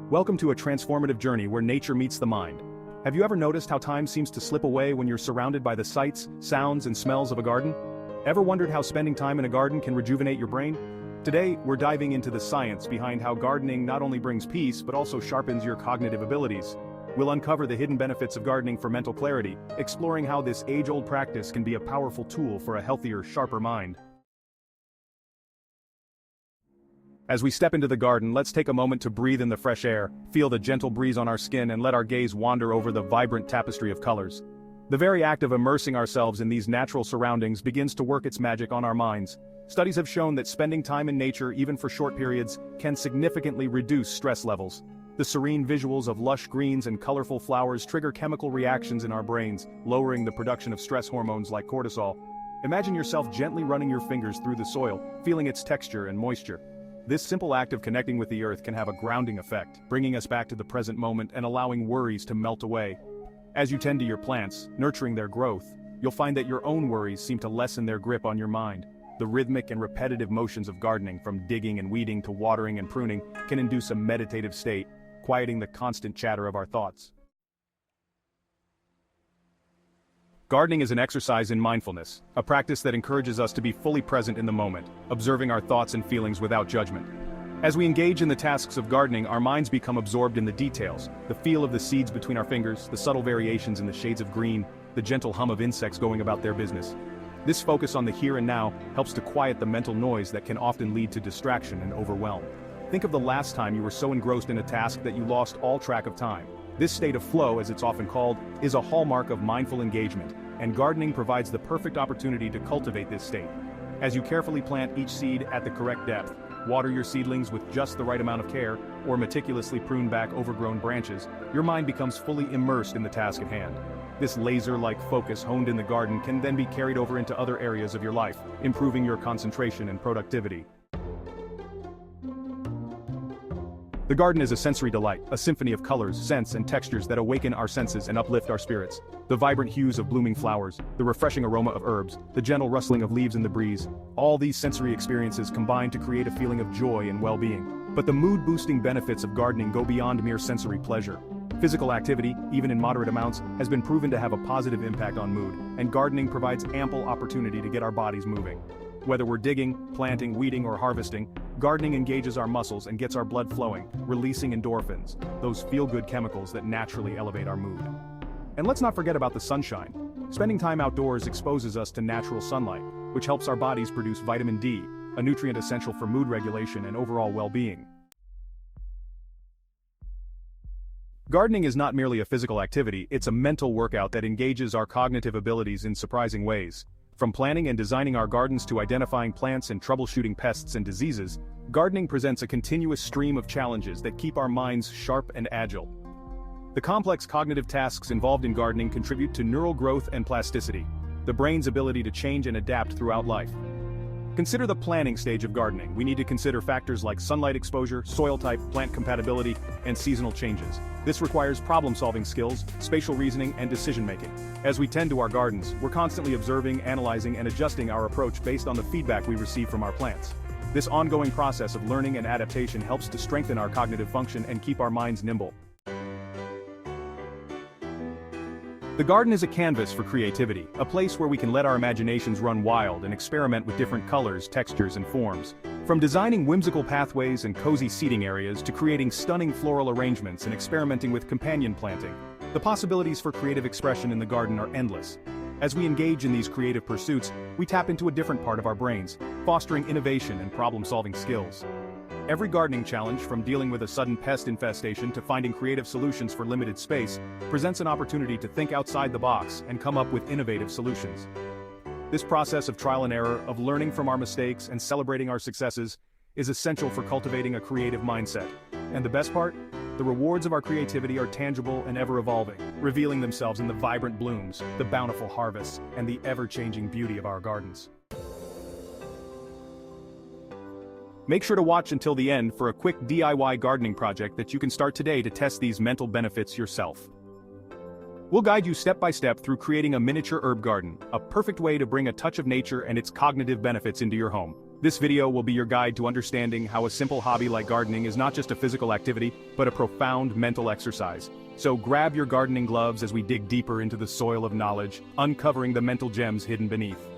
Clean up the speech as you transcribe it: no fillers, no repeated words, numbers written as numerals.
Welcome to a transformative journey where nature meets the mind. Have you ever noticed how time seems to slip away when you're surrounded by the sights, sounds, and smells of a garden? Ever wondered how spending time in a garden can rejuvenate your brain? Today, we're diving into the science behind how gardening not only brings peace but also sharpens your cognitive abilities. We'll uncover the hidden benefits of gardening for mental clarity, exploring how this age-old practice can be a powerful tool for a healthier, sharper mind. As we step into the garden, let's take a moment to breathe in the fresh air, feel the gentle breeze on our skin, and let our gaze wander over the vibrant tapestry of colors. The very act of immersing ourselves in these natural surroundings begins to work its magic on our minds. Studies have shown that spending time in nature, even for short periods, can significantly reduce stress levels. The serene visuals of lush greens and colorful flowers trigger chemical reactions in our brains, lowering the production of stress hormones like cortisol. Imagine yourself gently running your fingers through the soil, feeling its texture and moisture. This simple act of connecting with the earth can have a grounding effect, bringing us back to the present moment and allowing worries to melt away. As you tend to your plants, nurturing their growth, you'll find that your own worries seem to lessen their grip on your mind. The rhythmic and repetitive motions of gardening, from digging and weeding to watering and pruning, can induce a meditative state, quieting the constant chatter of our thoughts. Gardening is an exercise in mindfulness, a practice that encourages us to be fully present in the moment, observing our thoughts and feelings without judgment. As we engage in the tasks of gardening, our minds become absorbed in the details, the feel of the seeds between our fingers, the subtle variations in the shades of green, the gentle hum of insects going about their business. This focus on the here and now helps to quiet the mental noise that can often lead to distraction and overwhelm. Think of the last time you were so engrossed in a task that you lost all track of time. This state of flow, as it's often called, is a hallmark of mindful engagement, and gardening provides the perfect opportunity to cultivate this state. As you carefully plant each seed at the correct depth, water your seedlings with just the right amount of care, or meticulously prune back overgrown branches, your mind becomes fully immersed in the task at hand. This laser-like focus honed in the garden can then be carried over into other areas of your life, improving your concentration and productivity. The garden is a sensory delight, a symphony of colors, scents, and textures that awaken our senses and uplift our spirits. The vibrant hues of blooming flowers, the refreshing aroma of herbs, the gentle rustling of leaves in the breeze, all these sensory experiences combine to create a feeling of joy and well-being. But the mood-boosting benefits of gardening go beyond mere sensory pleasure. Physical activity, even in moderate amounts, has been proven to have a positive impact on mood, and gardening provides ample opportunity to get our bodies moving. Whether we're digging, planting, weeding, or harvesting, gardening engages our muscles and gets our blood flowing, releasing endorphins, those feel-good chemicals that naturally elevate our mood. And let's not forget about the sunshine. Spending time outdoors exposes us to natural sunlight, which helps our bodies produce vitamin D, a nutrient essential for mood regulation and overall well-being. Gardening is not merely a physical activity, it's a mental workout that engages our cognitive abilities in surprising ways. From planning and designing our gardens to identifying plants and troubleshooting pests and diseases, gardening presents a continuous stream of challenges that keep our minds sharp and agile. The complex cognitive tasks involved in gardening contribute to neural growth and plasticity, the brain's ability to change and adapt throughout life. Consider the planning stage of gardening. We need to consider factors like sunlight exposure, soil type, plant compatibility, and seasonal changes. This requires problem-solving skills, spatial reasoning, and decision-making. As we tend to our gardens, we're constantly observing, analyzing, and adjusting our approach based on the feedback we receive from our plants. This ongoing process of learning and adaptation helps to strengthen our cognitive function and keep our minds nimble. The garden is a canvas for creativity, a place where we can let our imaginations run wild and experiment with different colors, textures, and forms. From designing whimsical pathways and cozy seating areas to creating stunning floral arrangements and experimenting with companion planting, the possibilities for creative expression in the garden are endless. As we engage in these creative pursuits, we tap into a different part of our brains, fostering innovation and problem-solving skills. Every gardening challenge, from dealing with a sudden pest infestation to finding creative solutions for limited space, presents an opportunity to think outside the box and come up with innovative solutions. This process of trial and error, of learning from our mistakes and celebrating our successes, is essential for cultivating a creative mindset. And the best part? The rewards of our creativity are tangible and ever-evolving, revealing themselves in the vibrant blooms, the bountiful harvests, and the ever-changing beauty of our gardens. Make sure to watch until the end for a quick DIY gardening project that you can start today to test these mental benefits yourself. We'll guide you step by step through creating a miniature herb garden, a perfect way to bring a touch of nature and its cognitive benefits into your home. This video will be your guide to understanding how a simple hobby like gardening is not just a physical activity, but a profound mental exercise. So grab your gardening gloves as we dig deeper into the soil of knowledge, uncovering the mental gems hidden beneath.